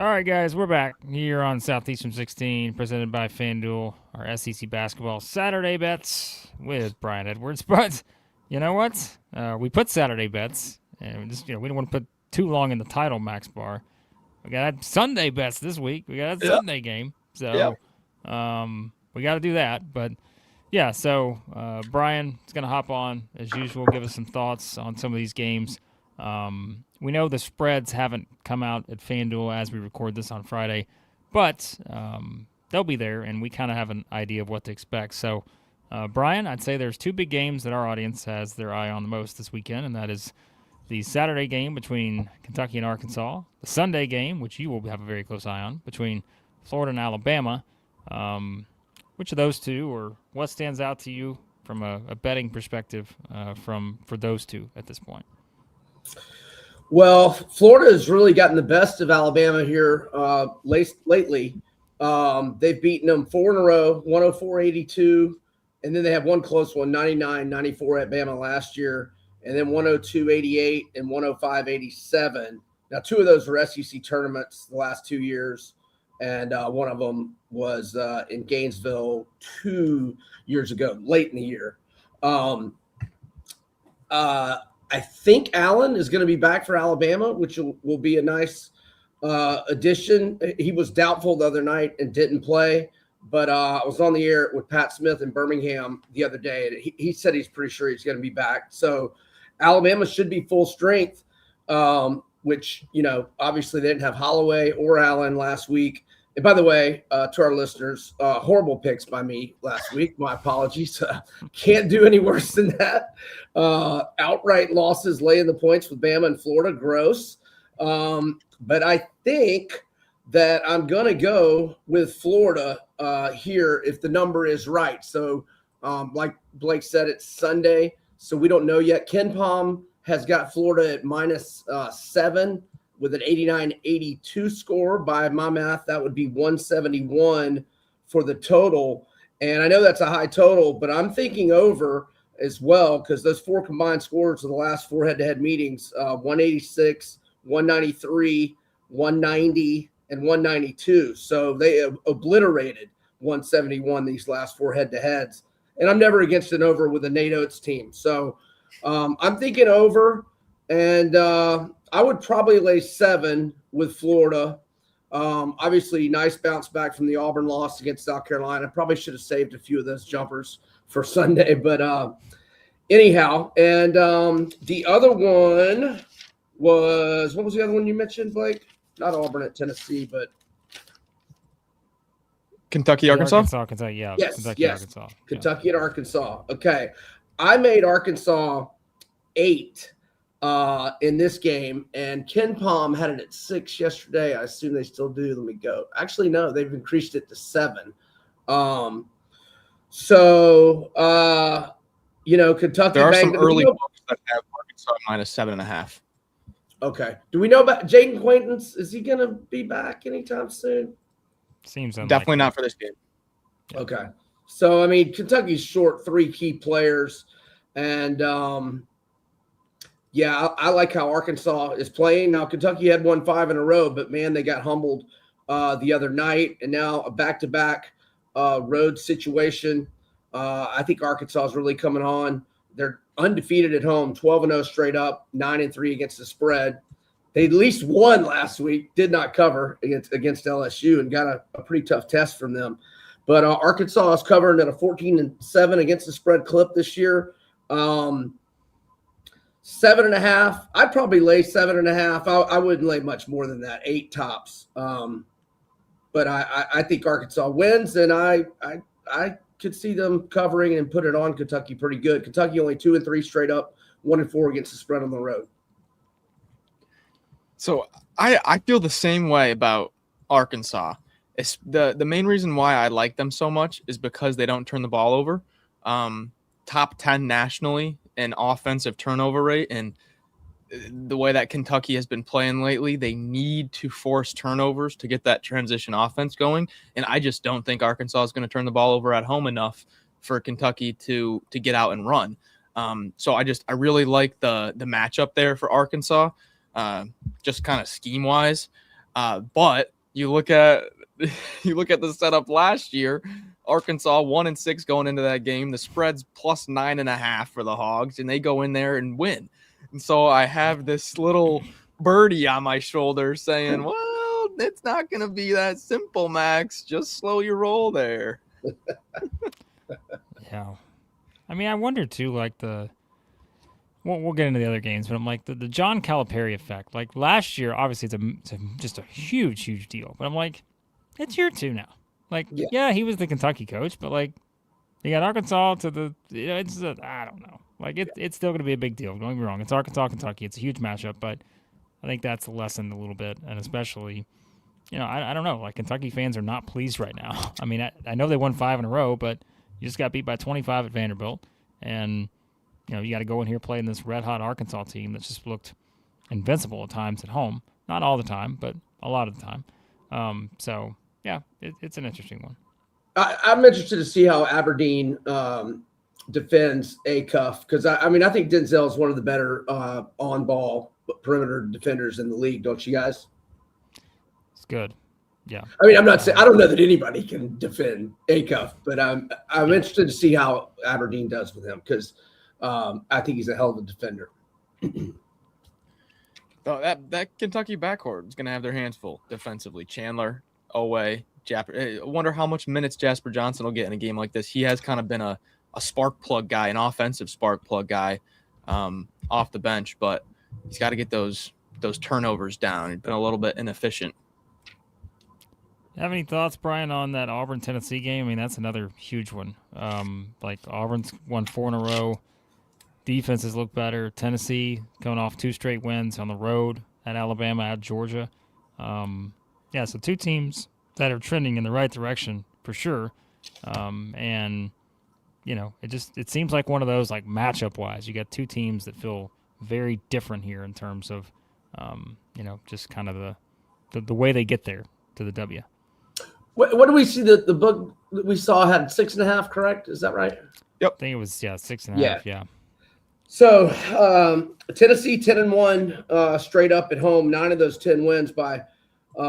All right, guys, we're back here on Southeastern 16, presented by FanDuel, our SEC basketball Saturday bets with Brian Edwards. But you know what? We put Saturday bets, and we don't want to put too long in the title, Max Barr. We got Sunday bets this week. We got a Sunday game, so we got to do that. But yeah, so Brian is going to hop on as usual, give us some thoughts on some of these games. We know the spreads haven't come out at FanDuel as we record this on Friday, but they'll be there, and we kind of have an idea of what to expect. So, Brian, I'd say there's two big games that our audience has their eye on the most this weekend, and that is the Saturday game between Kentucky and Arkansas, the Sunday game, which you will have a very close eye on, between Florida and Alabama. Which of those two, or what stands out to you from a betting perspective for those two at this point? Well, Florida has really gotten the best of Alabama here lately. They've beaten them 4 in a row, 104-82, and then they have one close one, 99-94 at Bama last year, and then 102-88 and 105-87. Now, two of those were SEC tournaments the last 2 years, and one of them was in Gainesville 2 years ago, late in the year. I think Allen is going to be back for Alabama, which will be a nice addition. He was doubtful the other night and didn't play, but I was on the air with Pat Smith in Birmingham the other day, and he said he's pretty sure he's going to be back. So Alabama should be full strength, which, obviously they didn't have Holloway or Allen last week. And by the way, to our listeners, horrible picks by me last week. My apologies. Can't do any worse than that. Outright losses, laying the points with Bama and Florida, gross. But I think that I'm going to go with Florida here if the number is right. So like Blake said, it's Sunday, so we don't know yet. Ken Pom has got Florida at -7. With an 89-82 score. By my math, that would be 171 for the total. And I know that's a high total, but I'm thinking over as well because those four combined scores of the last four head-to-head meetings, 186, 193, 190, and 192. So they have obliterated 171 these last four head-to-heads. And I'm never against an over with a Nate Oates team. So I'm thinking over, and I would probably lay 7 with Florida. Obviously, nice bounce back from the Auburn loss against South Carolina. Probably should have saved a few of those jumpers for Sunday. But anyhow, and the other one was – what was the other one you mentioned, Blake? Not Auburn at Tennessee, but – Kentucky, Arkansas? Kentucky, yeah. Yes, Kentucky, yes. Arkansas. Kentucky and Arkansas. Okay. I made Arkansas 8. In this game, and Ken Pom had it at 6 yesterday. I assume they still do. Let me go. Actually, no, they've increased it to 7. Kentucky. There are some early books that have Arkansas -7.5. Okay. Do we know about Jaden Quaintance? Is he going to be back anytime soon? Seems unlikely. Definitely not for this game. Okay. So, Kentucky's short 3 key players, and yeah, I like how Arkansas is playing. Now, Kentucky had won 5 in a row, but, man, they got humbled the other night. And now a back-to-back road situation. I think Arkansas is really coming on. They're undefeated at home, 12-0 straight up, 9-3 against the spread. They at least won last week, did not cover against LSU, and got a pretty tough test from them. But Arkansas is covering at a 14-7 against the spread clip this year. 7.5. I'd probably lay 7.5. I wouldn't lay much more than that. 8 tops. But I think Arkansas wins, and I could see them covering and put it on Kentucky pretty good. Kentucky only 2-3 straight up, 1-4 against the spread on the road. So I feel the same way about Arkansas. It's the main reason why I like them so much is because they don't turn the ball over. Top 10 nationally in offensive turnover rate, and the way that Kentucky has been playing lately, they need to force turnovers to get that transition offense going. And I just don't think Arkansas is going to turn the ball over at home enough for Kentucky to get out and run. So I really like the matchup there for Arkansas, just kind of scheme wise. But you look at the setup last year. Arkansas 1-6 going into that game. The spread's plus 9.5 for the Hogs, and they go in there and win. And so I have this little birdie on my shoulder saying, "Well, it's not going to be that simple, Max. Just slow your roll there." Yeah. I mean, I wonder too, like we'll get into the other games, but I'm like the John Calipari effect. Like last year, obviously it's just a huge deal. But I'm like, it's year 2 now. Like, yeah, he was the Kentucky coach, but like, you got Arkansas to the, it's I don't know. Like it's still going to be a big deal. Don't get me wrong. It's Arkansas, Kentucky. It's a huge matchup, but I think that's lessened a little bit, and especially, I don't know. Like Kentucky fans are not pleased right now. I mean, I know they won 5 in a row, but you just got beat by 25 at Vanderbilt, and you got to go in here playing this red hot Arkansas team that just looked invincible at times at home. Not all the time, but a lot of the time. So yeah, it's an interesting one. I'm interested to see how Aberdeen defends A-Cuff, because I think Denzel is one of the better on-ball perimeter defenders in the league. Don't you guys? It's good. Yeah. I mean, I'm not saying I don't know that anybody can defend A-Cuff, but I'm interested to see how Aberdeen does with him, because I think he's a hell of a defender. That Kentucky backcourt is going to have their hands full defensively. Chandler, Oweh, I wonder how much minutes Jasper Johnson will get in a game like this. He has kind of been a spark plug guy, an offensive spark plug guy off the bench, but he's got to get those turnovers down. He's been a little bit inefficient. Have any thoughts, Brian, on that Auburn-Tennessee game? I mean, that's another huge one. Like Auburn's won 4 in a row. Defenses look better. Tennessee coming off 2 straight wins on the road at Alabama, at Georgia. So 2 teams that are trending in the right direction for sure. And it seems like one of those, like matchup wise, you got 2 teams that feel very different here in terms of, just kind of the way they get there to the W. What do we see? The book that we saw had 6.5, correct? Is that right? Yep. I think it was 6.5. Yeah. So Tennessee 10-1 straight up at home. 9 of those 10 wins by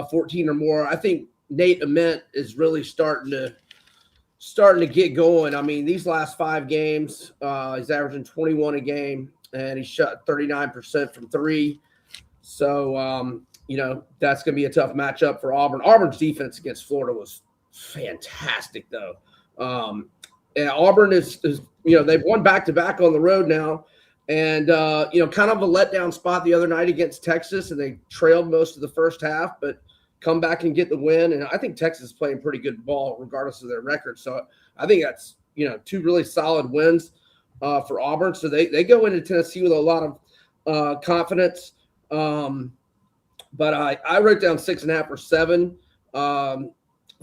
14 or more. I think Nate Ament is really starting to get going. I mean, these last 5 games, he's averaging 21 a game, and he shot 39% from 3. So that's going to be a tough matchup for Auburn. Auburn's defense against Florida was fantastic, though. And Auburn is they've won back-to-back on the road now. And, kind of a letdown spot the other night against Texas, and they trailed most of the first half, but come back and get the win. And I think Texas is playing pretty good ball regardless of their record. So I think that's, 2 really solid wins for Auburn. So they go into Tennessee with a lot of confidence. But I wrote down 6.5 or 7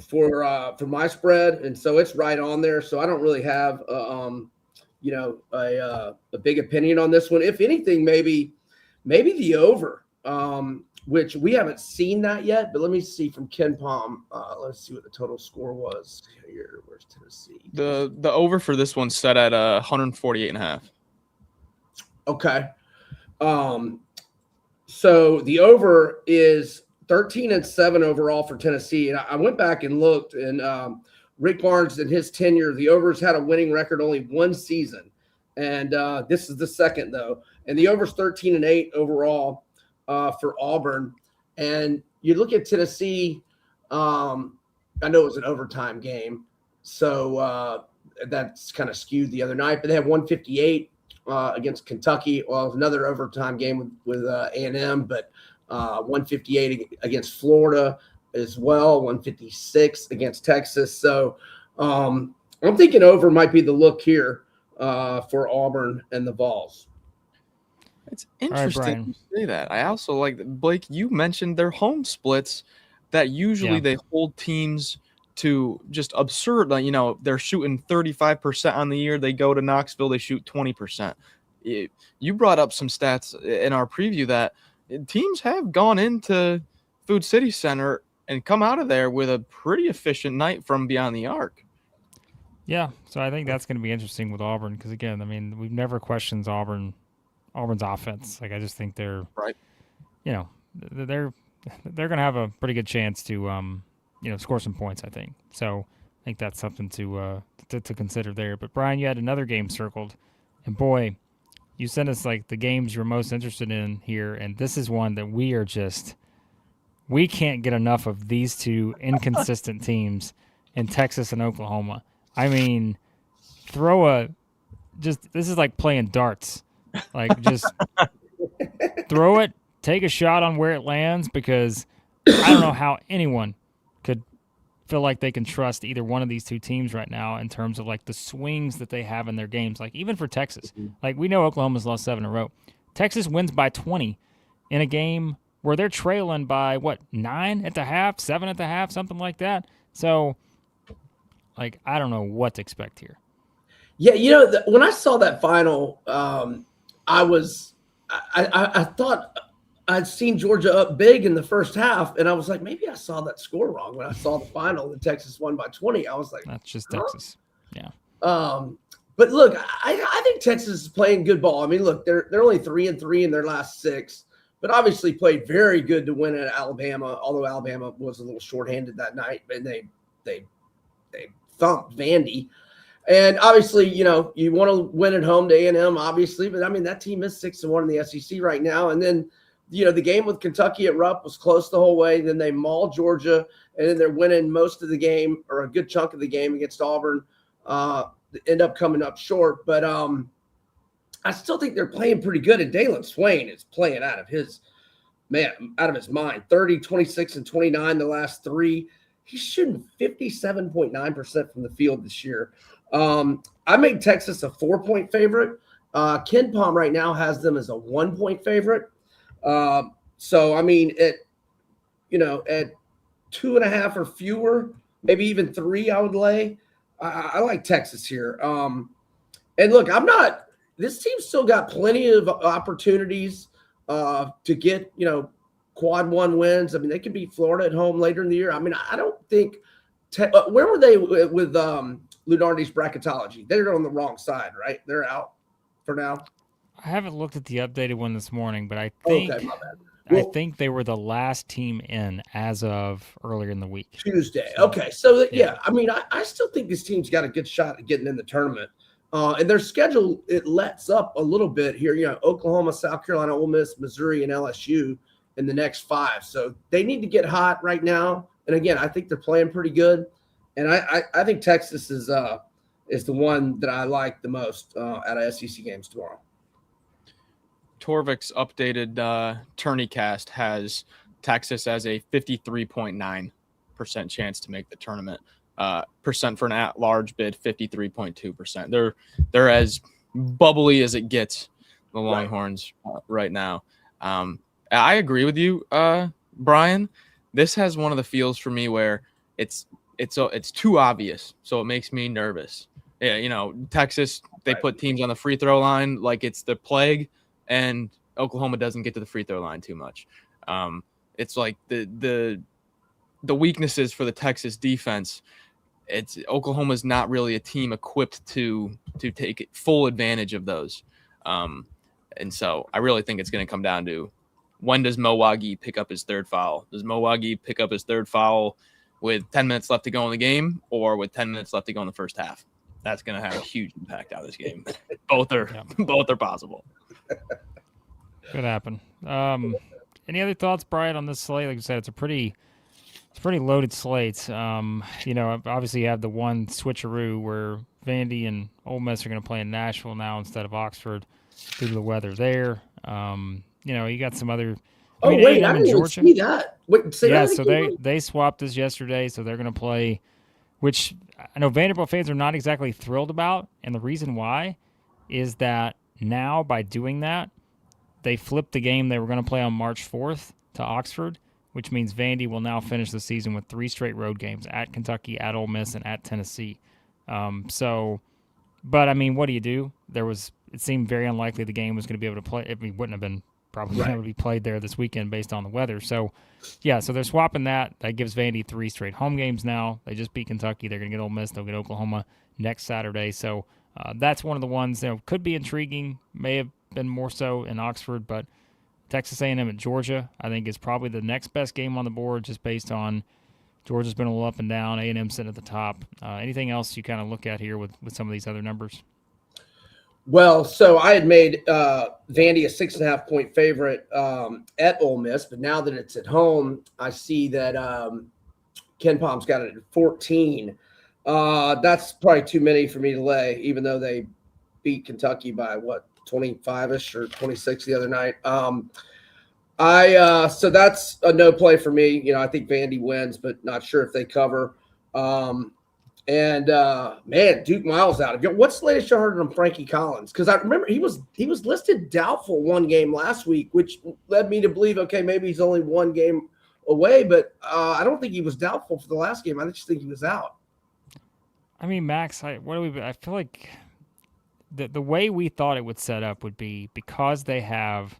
for my spread, and so it's right on there. So I don't really have a big opinion on this one. If anything, maybe the over, which we haven't seen that yet. But let me see from Ken Palm. Let's see what the total score was here. Where's Tennessee? The over for this one set at 148.5. Okay. So the over is 13-7 overall for Tennessee. And I went back and looked, and Rick Barnes in his tenure, the overs had a winning record only 1 season. And this is the second, though. And the over's 13-8 overall for Auburn. And you look at Tennessee, I know it was an overtime game, so that's kind of skewed the other night. But they have 158 against Kentucky. Well, it was another overtime game with A&M, but 158 against Florida as well, 156 against Texas. So I'm thinking over might be the look here for Auburn and the Vols. It's interesting you say that. I also like, Blake, you mentioned their home splits that usually they hold teams to just absurd. Like, they're shooting 35% on the year. They go to Knoxville, they shoot 20%. You brought up some stats in our preview that teams have gone into Food City Center and come out of there with a pretty efficient night from beyond the arc. Yeah, so I think that's going to be interesting with Auburn because, again, I mean, we've never questioned Auburn's offense. Like, I just think they're right. They're they're going to have a pretty good chance to score some points, I think. So I think that's something to consider there. But Brian, you had another game circled, and boy, you sent us like the games you're most interested in here, and this is one that we can't get enough of these two inconsistent teams in Texas and Oklahoma. I mean, this is like playing darts. Like, just throw it, take a shot on where it lands, because I don't know how anyone could feel like they can trust either one of these two teams right now in terms of like the swings that they have in their games. Like, even for Texas, like, we know Oklahoma's lost 7 in a row. Texas wins by 20 in a game where they're trailing by 9 at the half, 7 at the half, something like that. So, like, I don't know what to expect here. Yeah, when I saw that final, I thought I'd seen Georgia up big in the first half, and I was like, maybe I saw that score wrong when I saw the final that Texas won by 20. I was like, that's just Texas. Yeah. But look, I think Texas is playing good ball. I mean, look, they're only 3-3 in their last 6, but obviously played very good to win at Alabama. Although Alabama was a little shorthanded that night, and they thumped Vandy. And obviously, you want to win at home to A&M, obviously. But, I mean, that team is 6-1 in the SEC right now. And then, the game with Kentucky at Rupp was close the whole way. Then they mauled Georgia, and then they're winning most of the game, or a good chunk of the game, against Auburn. End up coming up short. But I still think they're playing pretty good. And Dalen Swain is playing out of his mind. 30, 26, and 29 the last 3. He's shooting 57.9% from the field this year. I made Texas a 4-point favorite. Ken Palm right now has them as a 1-point favorite. So, I mean, at 2.5 or fewer, maybe even 3, I would lay. I like Texas here. And look, this team's still got plenty of opportunities to get, quad 1 wins. I mean, they could beat Florida at home later in the year. I mean, I don't think where were they with Lunardi's bracketology? They're on the wrong side, right? They're out for now. I haven't looked at the updated one this morning, but I think okay, my bad. Well, I think they were the last team in as of earlier in the week. Tuesday. Okay. So, yeah, I mean, I still think this team's got a good shot at getting in the tournament. And their schedule, it lets up a little bit here. Oklahoma, South Carolina, Ole Miss, Missouri, and LSU in the next 5. So they need to get hot right now. And, again, I think they're playing pretty good. And I think Texas is the one that I like the most out of SEC games tomorrow. Torvik's updated tourneycast has Texas as a 53.9% chance to make the tournament. Percent for an at-large bid, 53.2%. They're as bubbly as it gets, the Longhorns right now. I agree with you, Brian. This has one of the feels for me where it's too obvious, so it makes me nervous. Yeah, Texas, they put teams on the free throw line like it's the plague, and Oklahoma doesn't get to the free throw line too much. It's like the weaknesses for the Texas defense. Oklahoma's not really a team equipped to take full advantage of those. And so I really think it's going to come down to, when does Mo Wagi pick up his 3rd foul? Does Mo Wagi pick up his 3rd foul with 10 minutes left to go in the game, or with 10 minutes left to go in the first half? That's going to have a huge impact on this game. Both are possible. Could happen. Any other thoughts, Brian, on this slate? Like you said, it's a pretty loaded slate. Obviously you have the one switcheroo where Vandy and Ole Miss are going to play in Nashville now instead of Oxford due to the weather there. You got some other. I didn't even see that. So they swapped this yesterday, so they're going to play, which I know Vanderbilt fans are not exactly thrilled about, and the reason why is that now by doing that, they flipped the game they were going to play on March 4th to Oxford, which means Vandy will now finish the season with 3 straight road games at Kentucky, at Ole Miss, and at Tennessee. But I mean, what do you do? It seemed very unlikely the game was going to be able to play. It wouldn't have been probably able to be played there this weekend based on the weather. So, so they're swapping that. That gives Vandy 3 straight home games now. They just beat Kentucky. They're going to get Ole Miss. They'll get Oklahoma next Saturday. So that's one of the ones that could be intriguing. May have been more so in Oxford, but Texas A&M at Georgia, I think, is probably the next best game on the board, just based on Georgia's been a little up and down. A&M sitting at the top. Anything else you kind of look at here with some of these other numbers? Well, so I had made Vandy a 6.5-point favorite at Ole Miss, but now that it's at home, I see that Ken Palm's got it at 14. That's probably too many for me to lay, even though they beat Kentucky by 25-ish or 26 the other night. So that's a no play for me. You know, I think Vandy wins, but not sure if they cover. Man, Duke Miles out. What's the latest you heard on Frankie Collins? Because I remember he was listed doubtful one game last week, which led me to believe, okay, maybe he's only one game away, but I don't think he was doubtful for the last game. I just think he was out. I mean, Max, I feel like the way we thought it would set up would be because they have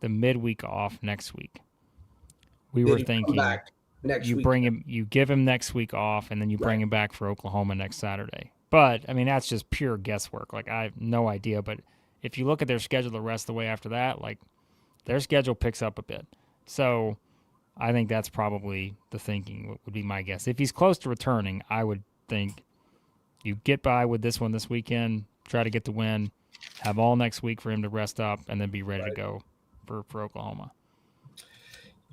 the midweek off next week. We were thinking you give him next week off, and then you bring him back for Oklahoma next Saturday. But I mean, that's just pure guesswork. Like, I have no idea. But if you look at their schedule the rest of the way after that, like, their schedule picks up a bit. So I think that's probably the thinking, would be my guess. If he's close to returning, I would think you get by with this one this weekend, try to get the win, have all next week for him to rest up, and then be ready to go for Oklahoma.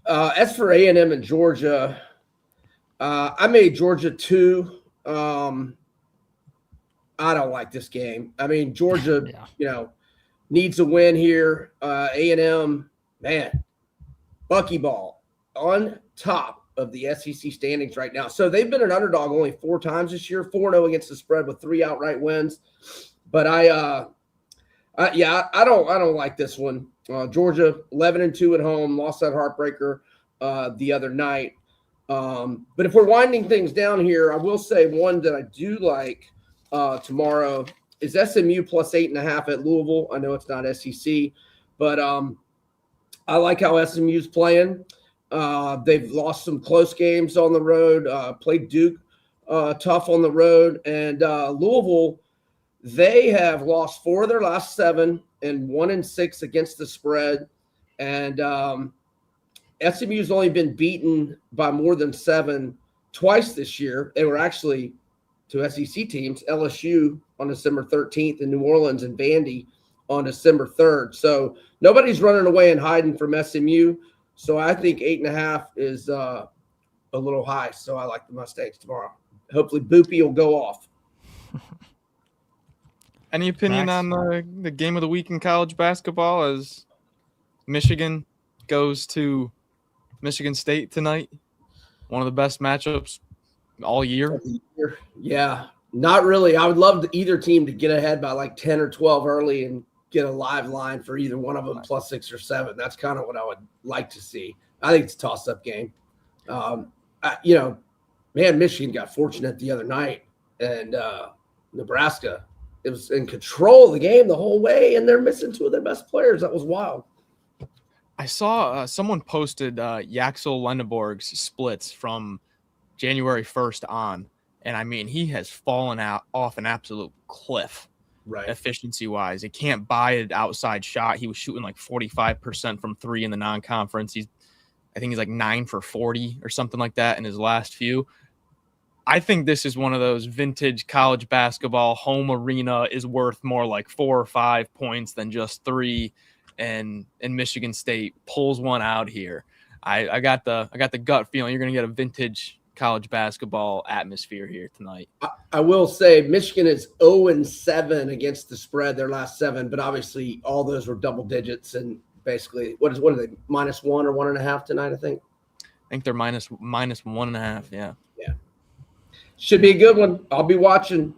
As for A&M and Georgia, I made Georgia 2. I don't like this game. I mean, Georgia, needs a win here. A&M, man, buckyball on top of the SEC standings right now. So they've been an underdog only 4 times this year, 4-0 against the spread with 3 outright wins. But I don't like this one. Georgia 11-2 at home, lost that heartbreaker the other night. But if we're winding things down here, I will say one that I do like tomorrow is SMU plus 8.5 at Louisville. I know it's not SEC, but I like how SMU's playing. They've lost some close games on the road, played Duke tough on the road, and Louisville, they have lost 4 of their last 7 and 1-6 against the spread. And SMU's only been beaten by more than 7 twice this year. They were actually to SEC teams, LSU on December 13th and New Orleans and Vandy on December 3rd. So nobody's running away and hiding from SMU. So I think 8.5 is a little high. So I like the Mustangs tomorrow. Hopefully Boopy will go off. Any opinion on the game of the week in college basketball as Michigan goes to Michigan State tonight? One of the best matchups all year. Yeah, not really. I would love either team to get ahead by like 10 or 12 early and get a live line for either one of them plus 6 or 7. That's kind of what I would like to see. I think it's a toss-up game. Michigan got fortunate the other night, and Nebraska, it was in control of the game the whole way, and they're missing 2 of their best players. That was wild. I saw someone posted Yaxel Lenneborg's splits from January 1st on, and I mean, he has fallen off an absolute cliff, right? Efficiency-wise. He can't buy an outside shot. He was shooting like 45% from 3 in the non-conference. I think he's like 9 for 40 or something like that in his last few. I think this is one of those vintage college basketball home arena is worth more like 4 or 5 points than just 3, and Michigan State pulls one out here. I got the gut feeling you're going to get a vintage college basketball atmosphere here tonight. I will say Michigan is 0-7 against the spread their last 7, but obviously all those were double digits, and basically what are they, -1 or 1.5 tonight? I think they're minus 1.5. Yeah. Should be a good one. I'll be watching.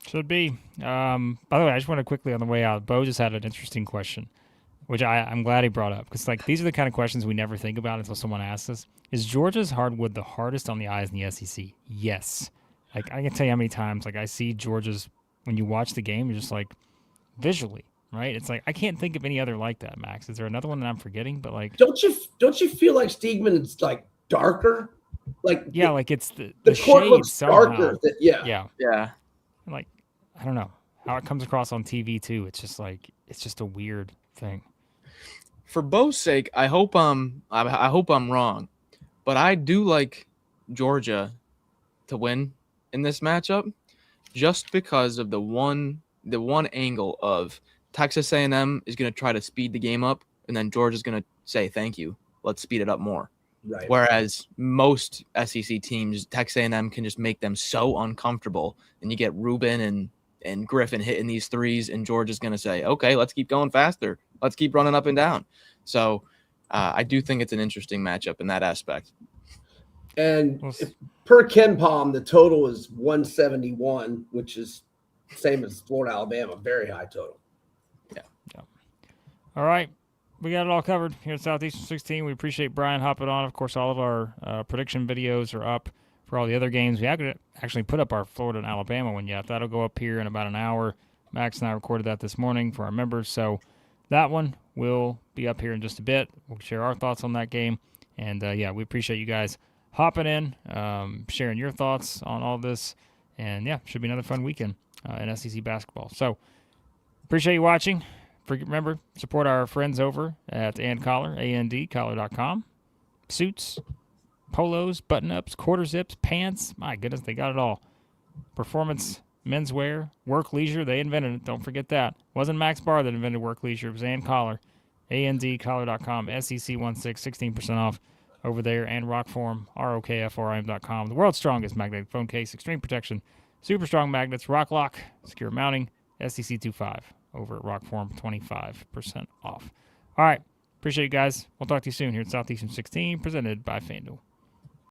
Should be. By the way, I just want to quickly on the way out, Bo just had an interesting question, which I'm glad he brought up, because like these are the kind of questions we never think about until someone asks us. Is Georgia's hardwood the hardest on the eyes in the SEC? Yes. Like, I can tell you how many times like I see Georgia's, when you watch the game, you're just like, visually, right? It's like I can't think of any other like that, Max. Is there another one that I'm forgetting? But like, don't you feel like Steegman is like darker? Like, yeah, like it's the court shade looks somehow. darker. Yeah. And like, I don't know how it comes across on TV too. It's just like, it's just a weird thing. For Bo's sake, I hope I'm wrong, but I do like Georgia to win in this matchup, just because of the one angle of Texas A&M is going to try to speed the game up, and then Georgia's going to say thank you, let's speed it up more. Right. Whereas most SEC teams, Texas A&M can just make them so uncomfortable, and you get Rubin and Griffin hitting these threes, and Georgia's going to say, okay, let's keep going faster. Let's keep running up and down. So I do think it's an interesting matchup in that aspect. And per Ken Palm, the total is 171, which is same as Florida, Alabama. Very high total. Yeah. All right. We got it all covered here at Southeastern 16. We appreciate Brian hopping on. Of course, all of our prediction videos are up for all the other games. We haven't actually put up our Florida and Alabama one yet. That'll go up here in about an hour. Max and I recorded that this morning for our members. So that one will be up here in just a bit. We'll share our thoughts on that game. And, yeah, we appreciate you guys hopping in, sharing your thoughts on all this. And, yeah, should be another fun weekend in SEC basketball. So appreciate you watching. Remember, support our friends over at And Collar, ANDcollar.com. Suits, polos, button-ups, quarter zips, pants. My goodness, they got it all. Performance, menswear, Workleisure. They invented it. Don't forget that. It wasn't Max Barr that invented Workleisure. It was And Collar, ANDcollar.com, SEC 16% off over there. And ROKFORM, ROKFORM.com. The world's strongest magnetic phone case, extreme protection, super strong magnets, rock lock, secure mounting, SEC 25. Over at ROKFORM, 25% off. All right. Appreciate you guys. We'll talk to you soon here at Southeastern 16, presented by FanDuel.